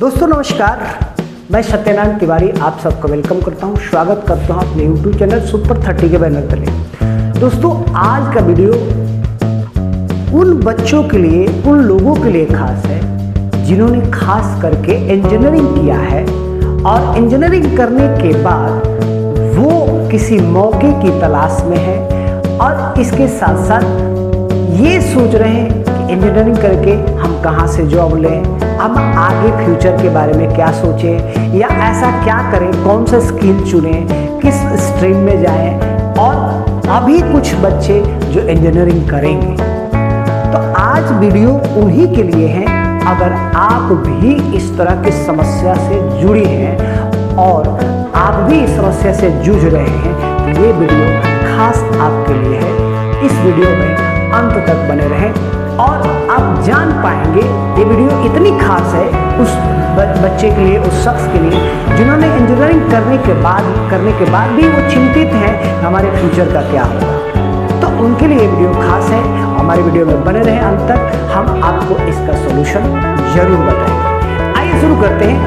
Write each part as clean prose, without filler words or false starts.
दोस्तों नमस्कार, मैं सत्यनारायण तिवारी आप सबको वेलकम करता हूं, स्वागत करता हूं अपने YouTube चैनल सुपर 30 के बैनर तले। दोस्तों आज का वीडियो उन बच्चों के लिए, उन लोगों के लिए खास है जिन्होंने खास करके इंजीनियरिंग किया है और इंजीनियरिंग करने के बाद वो किसी मौके की तलाश में है और इसके साथ साथ ये सोच रहे हैं कि इंजीनियरिंग करके हम कहाँ से जॉब लें, हम आगे फ्यूचर के बारे में क्या सोचें या ऐसा क्या करें, कौन सा स्किल चुनें, किस स्ट्रीम में जाएं। और अभी कुछ बच्चे जो इंजीनियरिंग करेंगे, तो आज वीडियो उन्हीं के लिए है। अगर आप भी इस तरह की समस्या से जुड़ी हैं और आप भी इस समस्या से जूझ रहे हैं तो ये वीडियो खास आपके लिए है। इस वीडियो में अंत तक बने रहें और आप जान पाएंगे ये वीडियो इतनी खास है उस बच्चे के लिए, उस शख्स के लिए जिन्होंने इंजीनियरिंग करने के बाद भी वो चिंतित हैं हमारे फ्यूचर का क्या होगा। तो उनके लिए ये वीडियो खास है। हमारे वीडियो में बने रहें अंत तक, हम आपको इसका सोल्यूशन जरूर बताएंगे। आइए शुरू करते हैं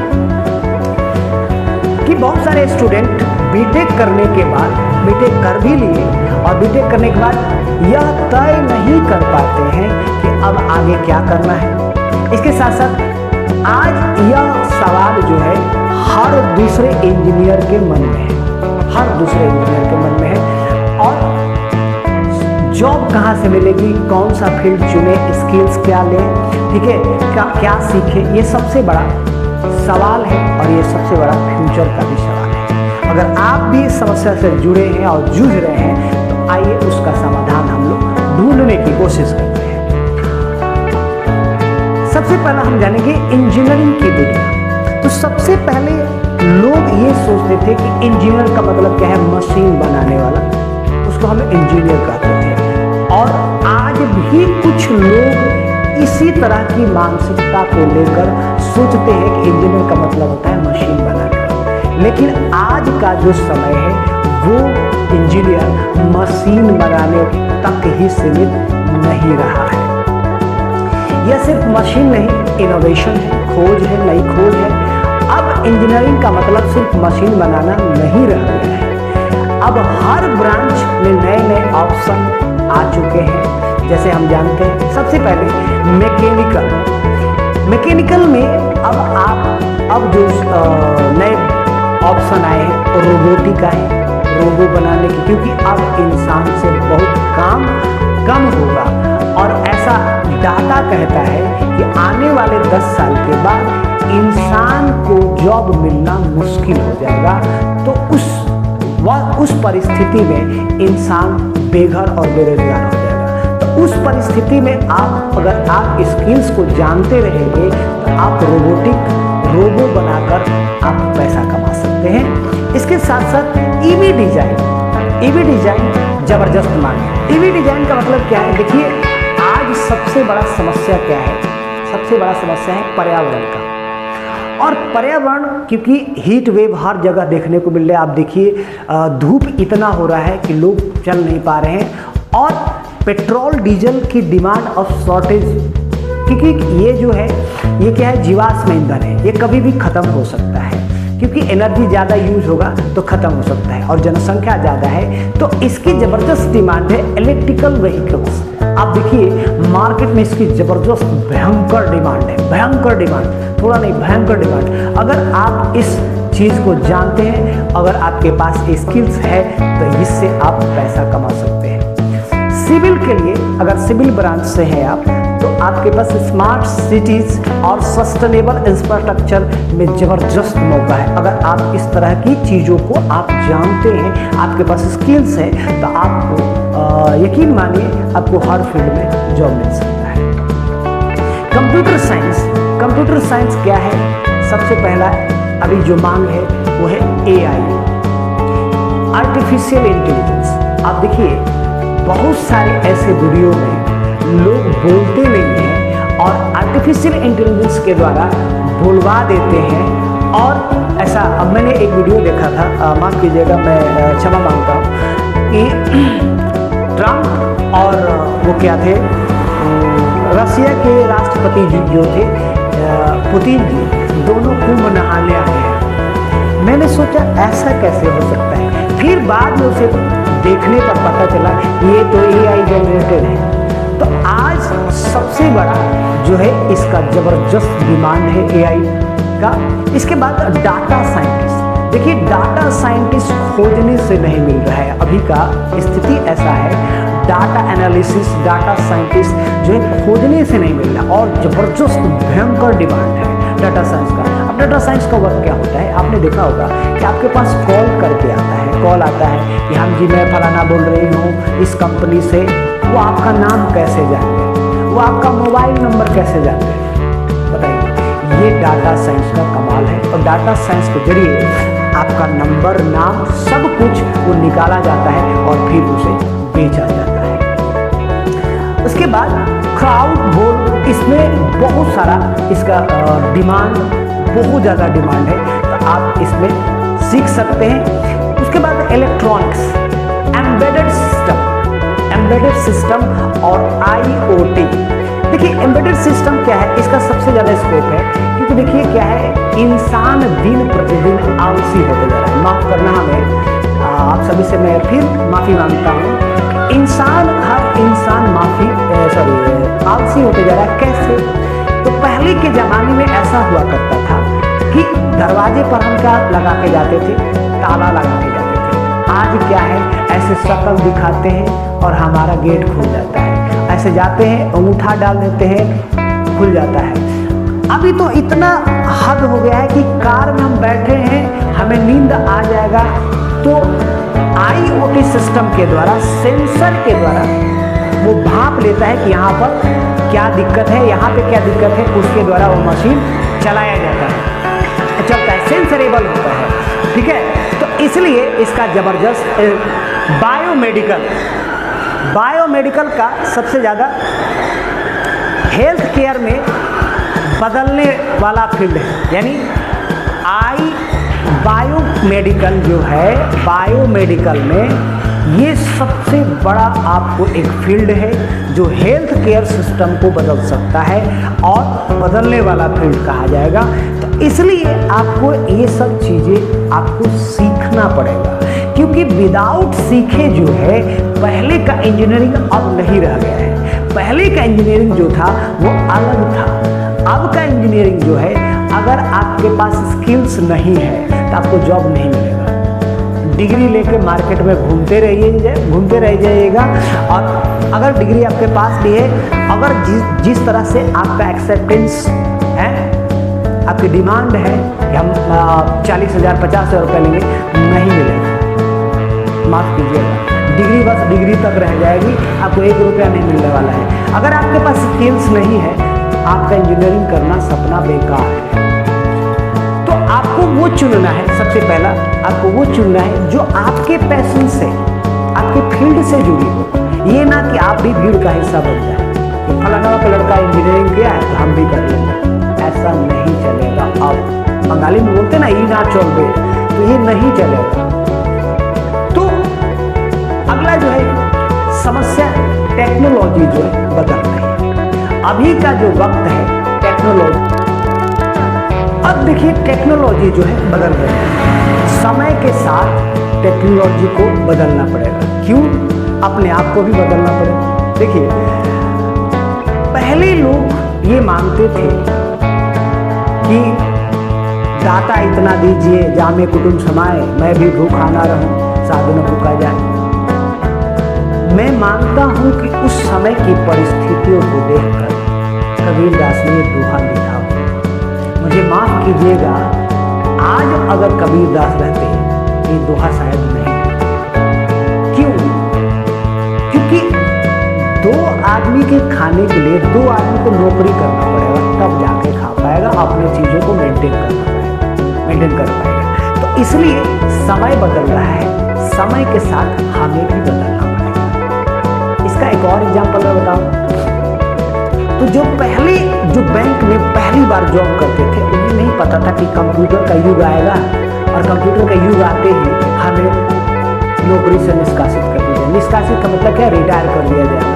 कि बहुत सारे स्टूडेंट बीटेक करने के बाद, बीटेक कर भी लिए और बीटेक करने के बाद यह तय नहीं कर पाते हैं कि अब आगे क्या करना है। इसके साथ साथ आज यह सवाल जो है हर दूसरे इंजीनियर के मन में है, हर दूसरे इंजीनियर के मन में है। और जॉब कहाँ से मिलेगी, कौन सा फील्ड चुने, स्किल्स क्या लें, ठीक है, क्या सीखें, ये सबसे बड़ा सवाल है और ये सबसे बड़ा फ्यूचर का भी सवाल है। अगर आप भी इस समस्या से जुड़े हैं और जूझ रहे हैं तो आइए उसका समाधान हम लोग ढूंढने की कोशिश करते हैं। सबसे पहला हम जानेंगे इंजीनियरिंग की दुनिया। तो सबसे पहले लोग ये सोचते थे कि इंजीनियर का मतलब क्या है, मशीन बनाने वाला, उसको हम इंजीनियर कहते थे। और आज भी कुछ लोग इसी तरह की मानसिकता को लेकर सोचते हैं कि इंजीनियर का मतलब होता है मशीन बनाने वाला। लेकिन आज का जो समय है वो इंजीनियर मशीन बनाने तक ही सीमित नहीं रहा है। यह सिर्फ मशीन नहीं, इनोवेशन है, खोज है, नई खोज है। अब इंजीनियरिंग का मतलब सिर्फ मशीन बनाना नहीं रह गया है। अब हर ब्रांच में नए नए ऑप्शन आ चुके हैं। जैसे हम जानते हैं सबसे पहले मैकेनिकल में अब जो नए ऑप्शन आए हैं रोबोटिक आए, रोबो बनाने की, क्योंकि अब इंसान से बहुत काम कम होगा और ऐसा डाटा कहता है कि आने वाले 10 साल के बाद इंसान को जॉब मिलना मुश्किल हो जाएगा। तो उस परिस्थिति में इंसान बेघर और बेरोजगार हो जाएगा। तो उस परिस्थिति में अगर आप स्किल्स को जानते रहेंगे तो आप रोबो बनाकर आप पैसा कमा सकते हैं। इसके साथ साथ ईवी डिजाइन जबरदस्त मांग है। ईवी डिजाइन का मतलब क्या है, देखिए आज सबसे बड़ा समस्या क्या है, सबसे बड़ा समस्या है पर्यावरण का। और पर्यावरण, क्योंकि हीट वेव हर जगह देखने को मिल रहा है। आप देखिए धूप इतना हो रहा है कि लोग चल नहीं पा रहे हैं और पेट्रोल डीजल की डिमांड ऑफ शॉर्टेज, क्योंकि ये जो है ये क्या है, जीवाश्म ईंधन है, ये कभी भी खत्म हो सकता है। क्योंकि एनर्जी ज़्यादा यूज होगा तो ख़त्म हो सकता है और जनसंख्या ज़्यादा है तो इसकी ज़बरदस्त डिमांड है। इलेक्ट्रिकल व्हीकल्स, आप देखिए मार्केट में इसकी ज़बरदस्त भयंकर डिमांड है, भयंकर डिमांड, थोड़ा नहीं भयंकर डिमांड। अगर आप इस चीज़ को जानते हैं, अगर आपके पास स्किल्स है तो इससे आप पैसा कमा सकते हैं। सिविल के लिए, अगर सिविल ब्रांच से हैं आप तो आपके पास स्मार्ट सिटीज़ और सस्टेनेबल इंफ्रास्ट्रक्चर में ज़बरदस्त मौका है। अगर आप इस तरह की चीज़ों को आप जानते हैं, आपके पास स्किल्स हैं, तो आपको यकीन मानिए आपको हर फील्ड में जॉब मिल सकता है। कंप्यूटर साइंस क्या है? सबसे पहला अभी जो मांग है वो है AI, आर्टिफिशियल इंटेलिजेंस। आप देखिए बहुत सारे ऐसे वीडियो में लोग बोलते नहीं हैं और आर्टिफिशियल इंटेलिजेंस के द्वारा बोलवा देते हैं। और ऐसा, अब मैंने एक वीडियो देखा था, माफ़ कीजिएगा मैं क्षमा मांगता हूँ, कि ट्रम्प और वो क्या थे, रसिया के राष्ट्रपति जी जो थे पुतिन जी दोनों कुंभ नहाने आए हैं। मैंने सोचा ऐसा कैसे हो सकता है, फिर बाद में उसे देखने पर पता चला ये तो AI जनरेटेड है। तो आज सबसे बड़ा जो है इसका जबरदस्त डिमांड है AI का। इसके बाद डाटा साइंटिस्ट, देखिए डाटा साइंटिस्ट खोजने से नहीं मिल रहा है, अभी का स्थिति ऐसा है। डाटा एनालिसिस, डाटा साइंटिस्ट जो है खोजने से नहीं मिल रहा और जबरदस्त भयंकर डिमांड है डाटा साइंस का। अब डाटा साइंस का वर्क क्या होता है, आपने देखा होगा कि आपके पास कॉल करके आता है, कॉल आता है कि हम जी मैं फलाना बोल रही हूँ इस कंपनी से। वो आपका नाम कैसे जानते हैं, वो आपका मोबाइल नंबर कैसे जानते हैं, बताइए। ये डाटा साइंस का कमाल है और डाटा साइंस के जरिए आपका नंबर, नाम, सब कुछ वो निकाला जाता है और फिर उसे बेचा जाता है। उसके बाद क्राउड बोर्ड, इसमें बहुत सारा इसका डिमांड, बहुत ज़्यादा डिमांड है, तो आप इसमें सीख सकते हैं। उसके बाद इलेक्ट्रॉनिक्स, एम्बेडेड सिस्टम और IoT। देखिए एम्बेडेड सिस्टम क्या है, इसका सबसे ज़्यादा स्कोप है, क्योंकि देखिए क्या है, इंसान दिन प्रतिदिन आलसी होते जा रहा है। माफ़ करना हमें, आप सभी से मैं फिर माफ़ी मांगता हूँ। हर इंसान आलसी होते जा रहा है। कैसे? तो पहले के ज़माने में ऐसा हुआ करता था कि दरवाजे पर हम क्या लगा के जाते थे, ताला लगा के जाते थे। आज क्या है, ऐसे शक्ल दिखाते हैं और हमारा गेट खुल जाता है। ऐसे जाते हैं, अंगूठा डाल देते हैं, खुल जाता है। अभी तो इतना हद हो गया है कि कार में हम बैठे हैं, हमें नींद आ जाएगा तो IoT सिस्टम के द्वारा, सेंसर के द्वारा वो भाप लेता है कि यहाँ पर क्या दिक्कत है, यहाँ पे क्या दिक्कत है, उसके द्वारा वो मशीन चलाया जाता है, चलता है, सेंसरेबल होता है। ठीक है, तो इसलिए इसका जबरदस्त बायोमेडिकल का सबसे ज़्यादा हेल्थ केयर में बदलने वाला फील्ड है। यानी बायोमेडिकल जो है, बायोमेडिकल में ये सबसे बड़ा आपको एक फील्ड है जो हेल्थ केयर सिस्टम को बदल सकता है और बदलने वाला फील्ड कहा जाएगा। तो इसलिए आपको ये सब चीज़ें आपको सीखना पड़ेगा, क्योंकि विदाउट सीखे जो है, पहले का इंजीनियरिंग अब नहीं रह गया है। पहले का इंजीनियरिंग जो था वो अलग था। अब का इंजीनियरिंग जो है, अगर आपके पास स्किल्स नहीं है तो आपको जॉब नहीं मिलेगा। डिग्री लेके मार्केट में घूमते रह जाइएगा, और अगर डिग्री आपके पास भी है, अगर जिस तरह से आपका एक्सेप्टेंस है, आपकी डिमांड है कि हम 40,000 50,000 रुपये लेंगे, नहीं मिलेगा, माफ़ कीजिएगा। डिग्री बस डिग्री तक रह जाएगी, आपको 1 रुपया नहीं मिलने वाला है। अगर आपके पास स्किल्स नहीं है, आपका इंजीनियरिंग करना सपना बेकार है। तो आपको वो चुनना है, सबसे पहला आपको वो चुनना है जो आपके पैशन से, आपके फील्ड से जुड़ी हो। ये ना कि आप भी भीड़ का हिस्सा बन जाए कि फलाना का लड़का इंजीनियरिंग किया है तो हम भी कर लेंगे। ऐसा नहीं चलेगा। अब बंगाली में बोलते ना, ई ना चौबे, तो ये नहीं चलेगा। तो अगला जो है समस्या, टेक्नोलॉजी जो है बदल रही है। अभी का जो वक्त है टेक्नोलॉजी, अब देखिए टेक्नोलॉजी जो है बदल रही है। समय के साथ टेक्नोलॉजी को बदलना पड़ेगा। क्यों? अपने आप को भी बदलना पड़ेगा। देखिए पहले लोग ये मानते थे कि दाता इतना दीजिए, जामे कुटुंब समाए, मैं भी भूखा ना रहूं, साधु न भूखा जाए। मैं मानता हूं कि उस समय की परिस्थितियों को देखकर कबीरदास ने दोहा लिखा। मुझे माफ कीजिएगा, आज अगर कबीरदास रहते ये दोहा शायद नहीं है। क्यों? क्योंकि 2 आदमी के खाने के लिए 2 आदमी को नौकरी करना पड़ेगा, तब जाके खा पाएगा, अपने चीज़ों को मेंटेन कर पाएगा। तो इसलिए समय बदल रहा है, समय के साथ हमें भी बदलना पड़ेगा। इसका एक और एग्जाम्पल मैं बताऊँ तो जो बैंक में पहली बार जॉब करते थे, उन्हें नहीं पता था कि कंप्यूटर का युग आएगा, और कंप्यूटर का युग आते ही हमें नौकरी से निष्कासित कर दिया जाए। निष्कासित का मतलब क्या? रिटायर कर दिया जाएगा।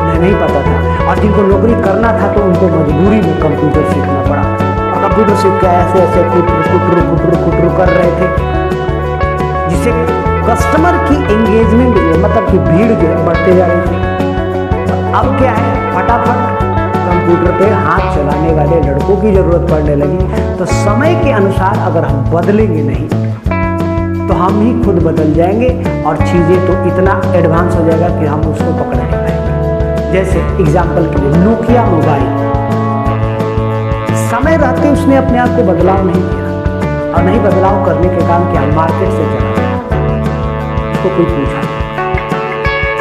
उन्हें नहीं पता था, और जिनको नौकरी करना था तो उनको मजबूरी में कंप्यूटर सीखना पड़ा। और कंप्यूटर सीख के ऐसे ऐसे कुटर कर रहे थे, जिससे कस्टमर की एंगेजमेंट जो मतलब कि भीड़ जो है बढ़ते जा रही थी। अब क्या है, फटाफट कंप्यूटर पे हाथ चलाने वाले लड़कों की जरूरत पड़ने लगी। तो समय के अनुसार अगर हम बदलेंगे नहीं तो हम ही खुद बदल जाएंगे, और चीजें तो इतना एडवांस हो जाएगा कि हम उसको पकड़ नहीं पाएंगे। जैसे एग्जाम्पल के लिए नोकिया मोबाइल, समय रहते उसने अपने आप को बदलाव नहीं किया, और नहीं बदलाव करने के कारण क्या मार्केट से चला गया। उसको कोई पूछा,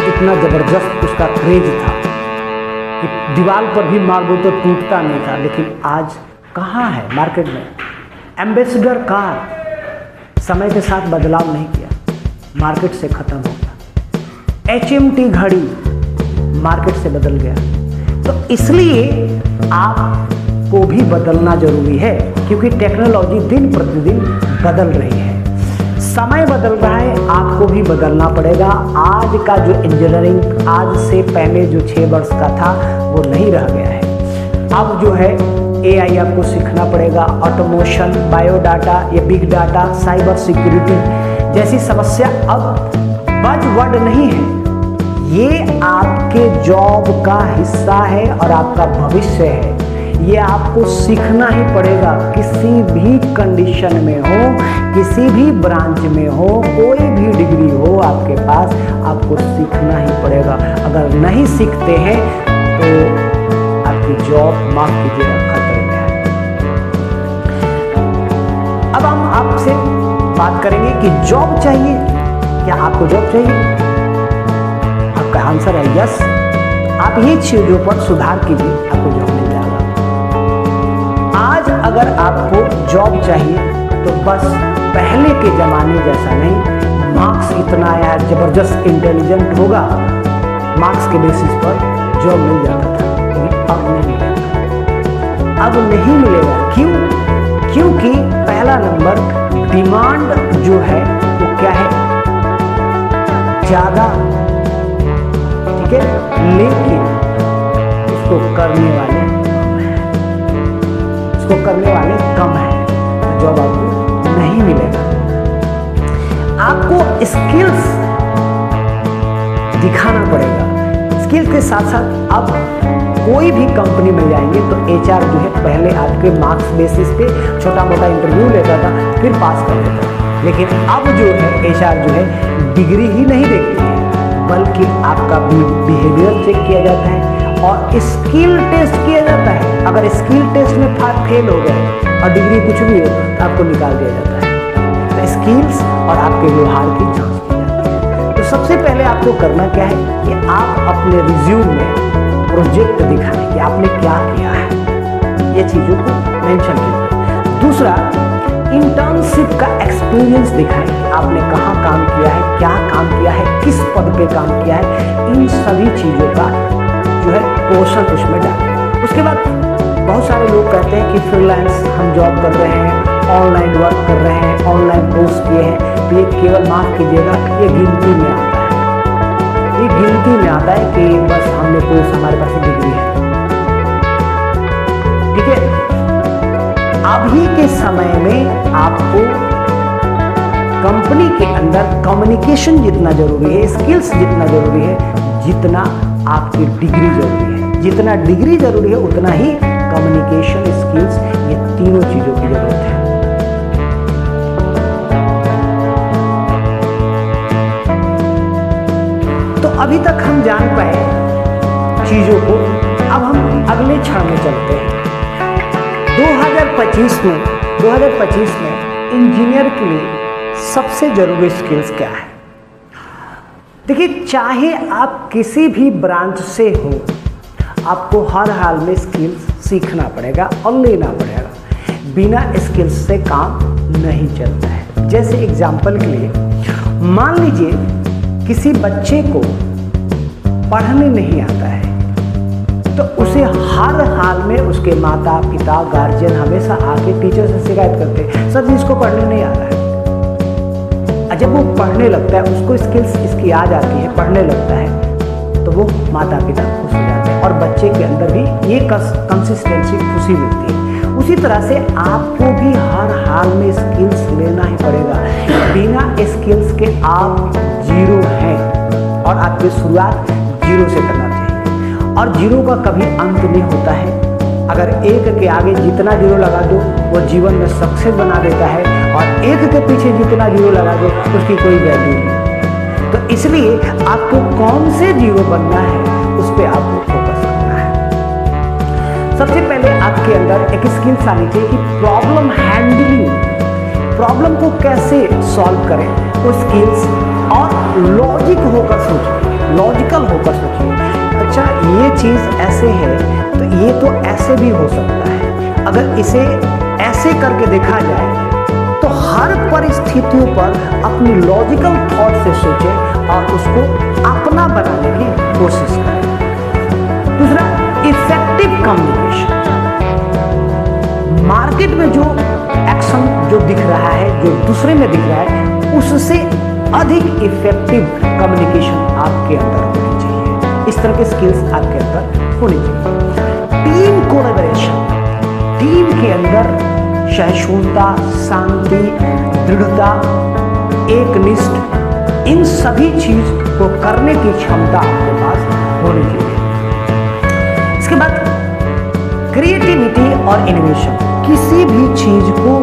इतना जबरदस्त उसका क्रेज था कि दीवार पर भी मार दो तो टूटता नहीं था। लेकिन आज कहाँ है मार्केट में? एम्बेसडर कार समय के साथ बदलाव नहीं किया, मार्केट से खत्म हो गया। HMT घड़ी मार्केट से बदल गया। तो इसलिए आपको भी बदलना जरूरी है, क्योंकि टेक्नोलॉजी दिन प्रतिदिन बदल रही है, समय बदल रहा है, आपको भी बदलना पड़ेगा। आज का जो इंजीनियरिंग आज से पहले जो 6 वर्ष का था वो नहीं रह गया है। अब जो है AI आपको सीखना पड़ेगा, ऑटोमेशन, बायोडाटा, ये बिग डाटा, साइबर सिक्योरिटी जैसी समस्या अब बज़वर्ड नहीं है, ये आपके जॉब का हिस्सा है और आपका भविष्य है। ये आपको सीखना ही पड़ेगा, किसी भी कंडीशन में हो, किसी भी ब्रांच में हो, कोई भी डिग्री हो आपके पास, आपको सीखना ही पड़ेगा। अगर नहीं सीखते हैं तो आपकी जॉब, माफ कीजिएगा, खतरे में है। अब हम आपसे बात करेंगे कि जॉब चाहिए, क्या आपको जॉब चाहिए? आपका आंसर है यस। आप ये चीजों पर सुधार कीजिए, आपको जॉब मिल जाएगा। आज अगर आपको जॉब चाहिए तो बस पहले के जमाने जैसा नहीं, मार्क्स इतना आया जबरदस्त इंटेलिजेंट होगा, मार्क्स के बेसिस पर जॉब मिल जाता था, अब नहीं मिलेगा। अब नहीं मिलेगा, क्यों? क्योंकि पहला नंबर डिमांड जो है वो क्या है, ज्यादा, ठीक है, लेकिन उसको करने वाले कम है, तो जॉब आपको नहीं मिलेगा। आपको स्किल्स दिखाना पड़ेगा। स्किल्स के साथ साथ अब कोई भी कंपनी में जाएंगे तो HR जो है पहले आपके मार्क्स बेसिस पे छोटा मोटा इंटरव्यू लेता था, फिर पास कर देता था। लेकिन अब जो है HR जो है डिग्री ही नहीं देखती है, बल्कि आपका बिहेवियर चेक किया जाता है और स्किल टेस्ट किया जाता है। अगर स्किल टेस्ट में फेल हो गए और डिग्री कुछ भी हो तो आपको निकाल दिया जाता है। तो स्किल्स और आपके व्यवहार की जांच की जाती है। तो सबसे पहले आपको करना क्या है कि आप अपने रिज्यूम में प्रोजेक्ट दिखाएं कि आपने क्या किया है, ये चीजों को मेंशन कीजिए। दूसरा, इंटर्नशिप का एक्सपीरियंस दिखाएं कि आपने कहाँ काम किया है, क्या काम किया है, किस पद पे काम किया है, इन सभी चीजों का जो है पोर्शन उसमें डालें। उसके बाद बहुत सारे लोग कहते हैं कि फ्रीलांस हम जॉब कर रहे हैं, ऑनलाइन वर्क कर रहे हैं, ऑनलाइन कोर्स किए हैं, तो ये केवल माफ कीजिएगा, ये गिनती में आता है। ये गिनती में आता है कि बस हमने कोर्स, हमारे पास डिग्री है, ठीक है। अभी के समय में आपको कंपनी के अंदर कम्युनिकेशन जितना जरूरी है, स्किल्स जितना जरूरी है, जितना आपकी डिग्री जरूरी है। जितना डिग्री जरूरी है उतना ही कम्युनिकेशन स्किल्स, ये तीनों चीजों की जरूरत है। तो अभी तक हम जान पाए चीजों को, अब हम अगले क्षण में चलते हैं। 2025 में इंजीनियर के लिए सबसे जरूरी स्किल्स क्या है? देखिए, चाहे आप किसी भी ब्रांच से हो, आपको हर हाल में स्किल्स सीखना पड़ेगा और लेना पड़ेगा। बिना स्किल्स से काम नहीं चलता है। जैसे एग्जाम्पल के लिए मान लीजिए किसी बच्चे को पढ़ने नहीं आता है, तो उसे हर हाल में उसके माता पिता गार्जियन हमेशा आके टीचर से शिकायत करते हैं, सर जी इसको पढ़ने नहीं आता है। जब वो पढ़ने लगता है, उसको स्किल्स इसकी आ जाती है, पढ़ने लगता है, तो वो माता पिता खुश हो जाते हैं और बच्चे के अंदर भी ये कंसिस्टेंसी खुशी मिलती है। उसी तरह से आपको भी हर हाल में स्किल्स लेना ही पड़ेगा। बिना स्किल्स के आप जीरो हैं और आपकी शुरुआत जीरो से करना चाहिए और जीरो का कभी अंत नहीं होता है। अगर एक के आगे जितना जीरो लगा दो वो जीवन में सक्सेस बना देता है और एक के पीछे जितना जीरो लगा दो उसकी कोई वैल्यू नहीं। तो इसलिए आपको कौन से जीरो बनना है उस पर आपको फोकस करना है। सबसे पहले आपके अंदर एक स्किल्स आनी चाहिए कि प्रॉब्लम हैंडलिंग, प्रॉब्लम को कैसे सॉल्व करें, वो स्किल्स और लॉजिक होकर सोचिए, लॉजिकल होकर सोचिए। अच्छा ये चीज़ ऐसे है तो ये तो ऐसे भी हो सकता है। अगर इसे ऐसे करके देखा जाए तो हर परिस्थितियों पर अपनी लॉजिकल थॉट से सोचें और उसको अपना बनाने की कोशिश करें। दूसरा, इफेक्टिव कम्युनिकेशन। मार्केट में जो एक्शन जो दिख रहा है, जो दूसरे में दिख रहा है, उससे अधिक इफेक्टिव कम्युनिकेशन आपके अंदर होनी चाहिए। इस तरह के स्किल्स आपके अंदर होनी चाहिए। टीम कोलैबोरेशन, टीम के अंदर सहिष्णुता, शांति, दृढ़ता, एकनिष्ठ, इन सभी चीज को करने की क्षमता आपके पास होनी चाहिए। इसके बाद क्रिएटिविटी और इनोवेशन, किसी भी चीज को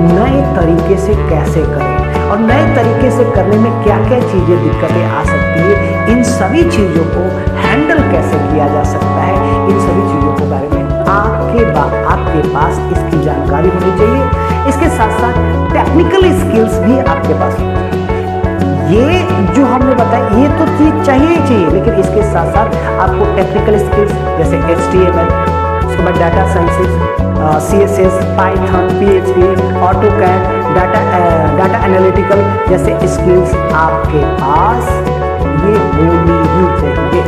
नए तरीके से कैसे करें और नए तरीके से करने में क्या क्या चीजें दिक्कतें आ सकती है, इन सभी चीजों को हैंडल कैसे किया जा सकता है, इन सभी चीजों के बारे में आपके पास इसकी जानकारी होनी चाहिए। इसके साथ साथ टेक्निकल स्किल्स भी आपके पास होनी चाहिए। ये जो हमने बताया ये तो चीज चाहिए ही चाहिए, लेकिन इसके साथ साथ आपको टेक्निकल स्किल्स जैसे HTML, उसके बाद data sciences, CSS, Python, PHP, AutoCAD, data analytical जैसे स्किल्स आपके पास ये होनी ही चाहिए।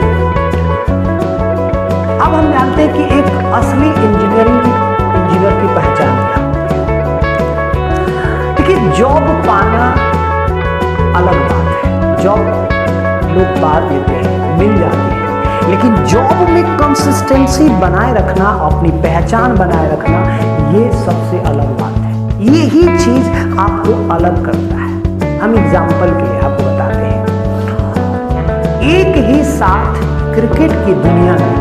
अब हम जानते हैं कि एक असली इंजीनियर की पहचान क्या है। देखिए जॉब पाना अलग बात है, जॉब लोग पा लेते हैं, मिल जाती है, लेकिन जॉब में कंसिस्टेंसी बनाए रखना, अपनी पहचान बनाए रखना, ये सबसे अलग बात है। ये ही चीज आपको अलग करता है। हम एग्जाम्पल के लिए आपको बताते हैं, एक ही साथ क्रिकेट की दुनिया में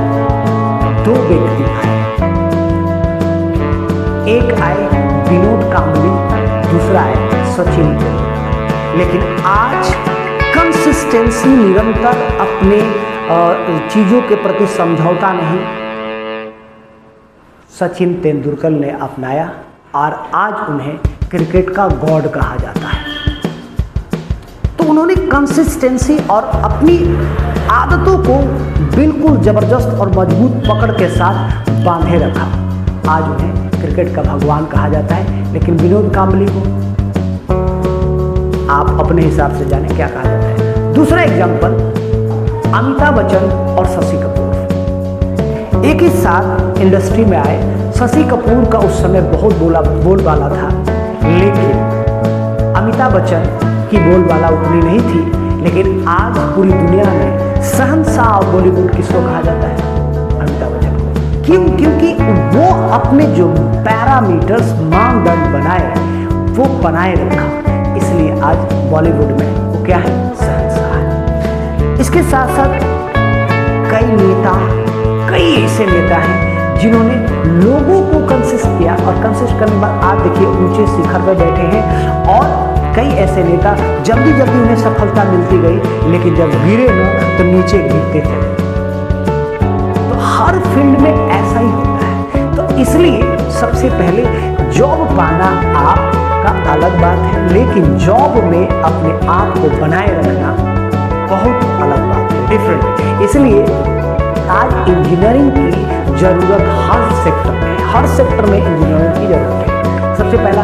दो व्यक्ति आए, एक आए विनोद कांबली, दूसरा आए सचिन तेंदुलकर। लेकिन आज कंसिस्टेंसी, निरंतर अपने चीजों के प्रति समझौता नहीं, सचिन तेंदुलकर ने अपनाया और आज उन्हें क्रिकेट का गॉड कहा जाता है। तो उन्होंने कंसिस्टेंसी और अपनी आदतों को बिल्कुल जबरदस्त और मजबूत पकड़ के साथ बांधे रखा। आज उन्हें क्रिकेट का भगवान कहा जाता है। लेकिन विनोद कांबली को आप अपने हिसाब से जाने क्या कहा जाता है। दूसरा एग्जाम्पल, अमिताभ बच्चन और शशि कपूर एक ही साथ इंडस्ट्री में आए। शशि कपूर का उस समय बहुत बोलबाला था, लेकिन अमिताभ बच्चन की बोलबाला उतनी नहीं थी। लेकिन आज पूरी दुनिया में शहंशाह ऑफ बॉलीवुड किसको कहा जाता है? अमिताभ बच्चन को। क्यों? क्योंकि वो अपने जो पैरामीटर्स, मानदंड बनाए वो बनाए रखा, इसलिए आज बॉलीवुड में वो क्या है? शहंशाह है। इसके साथ साथ कई ऐसे नेता हैं जिन्होंने लोगों को कंसिस्ट किया और कंसिस्ट करने के बाद आज देखिए ऊंचे शिखर पर बैठे हैं। और कई ऐसे नेता जल्दी उन्हें सफलता मिलती गई, लेकिन जब गिरे ना तो नीचे गिरते थे। तो हर फील्ड में ऐसा ही होता है। तो इसलिए सबसे पहले जॉब पाना आपका अलग बात है, लेकिन जॉब में अपने आप को बनाए रखना बहुत अलग बात है, डिफरेंट। इसलिए आज इंजीनियरिंग की जरूरत हर सेक्टर में इंजीनियरिंग की जरूरत है। सबसे पहला,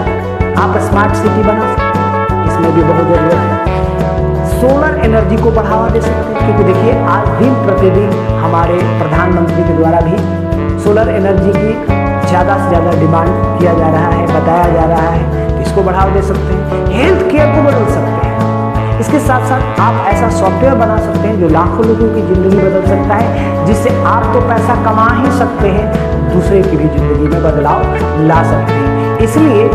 आप स्मार्ट सिटी बना सकते हैं, इसमें भी बहुत जरूरत है। सोलर एनर्जी को बढ़ावा दे सकते हैं, क्योंकि देखिए आज दिन प्रतिदिन हमारे प्रधानमंत्री के द्वारा भी सोलर एनर्जी की ज़्यादा से ज़्यादा डिमांड किया जा रहा है, बताया जा रहा है, तो इसको बढ़ावा दे सकते हैं। हेल्थ केयर को बदल सकते हैं। इसके साथ साथ आप ऐसा सॉफ्टवेयर बना सकते हैं जो लाखों लोगों की ज़िंदगी बदल सकता है, जिससे आप तो पैसा कमा ही सकते हैं, दूसरे की भी ज़िंदगी में बदलाव ला सकते हैं। इसलिए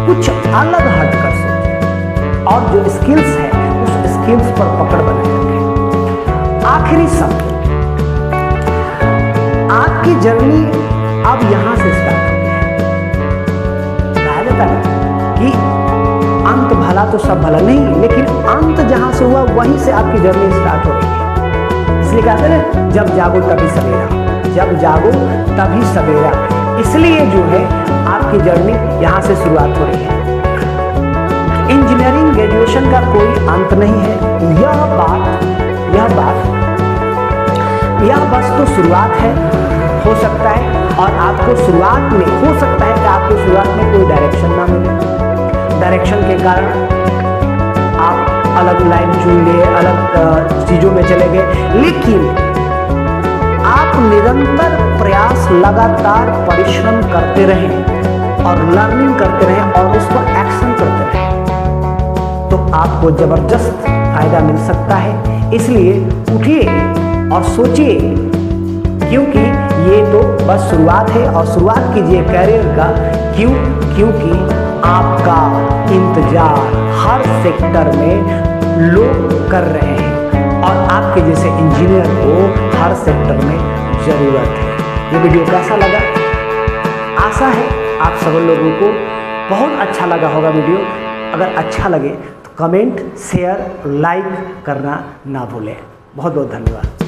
कुछ अलग हटकर सोचें और जो स्किल्स है उस स्किल्स पर पकड़ बनाए रखें। आखिरी शब्द, आपकी जर्नी अब यहां से स्टार्ट होगी है। कहा जाता है कि अंत भला तो सब भला नहीं, लेकिन अंत जहां से हुआ वहीं से आपकी जर्नी स्टार्ट हो रही है। इसलिए कहते हैं जब जागो तभी सवेरा, जब जागो तभी सवेरा। इसलिए जो है आपकी जर्नी यहां से शुरुआत हो रही है। इंजीनियरिंग ग्रेजुएशन का कोई अंत नहीं है। यह बस तो शुरुआत है। हो सकता है और आपको शुरुआत में हो सकता है कि आपको शुरुआत में कोई डायरेक्शन ना मिले, डायरेक्शन के कारण आप अलग लाइन चुन लिए, अलग चीजों में चले गए, लेकिन आप निरंतर प्रयास, लगातार परिश्रम करते रहें और लर्निंग करते रहें और उस पर एक्शन करते रहें तो आपको जबरदस्त फायदा मिल सकता है। इसलिए उठिए और सोचिए, क्योंकि ये तो बस शुरुआत है और शुरुआत कीजिए कैरियर का। क्योंकि आपका इंतजार हर सेक्टर में लोग कर रहे हैं और आपके जैसे इंजीनियर को हर सेक्टर में जरूरत है। ये वीडियो कैसा लगा? आशा है आप सब लोगों को बहुत अच्छा लगा होगा वीडियो। अगर अच्छा लगे तो कमेंट, शेयर, लाइक करना ना भूलें। बहुत बहुत धन्यवाद।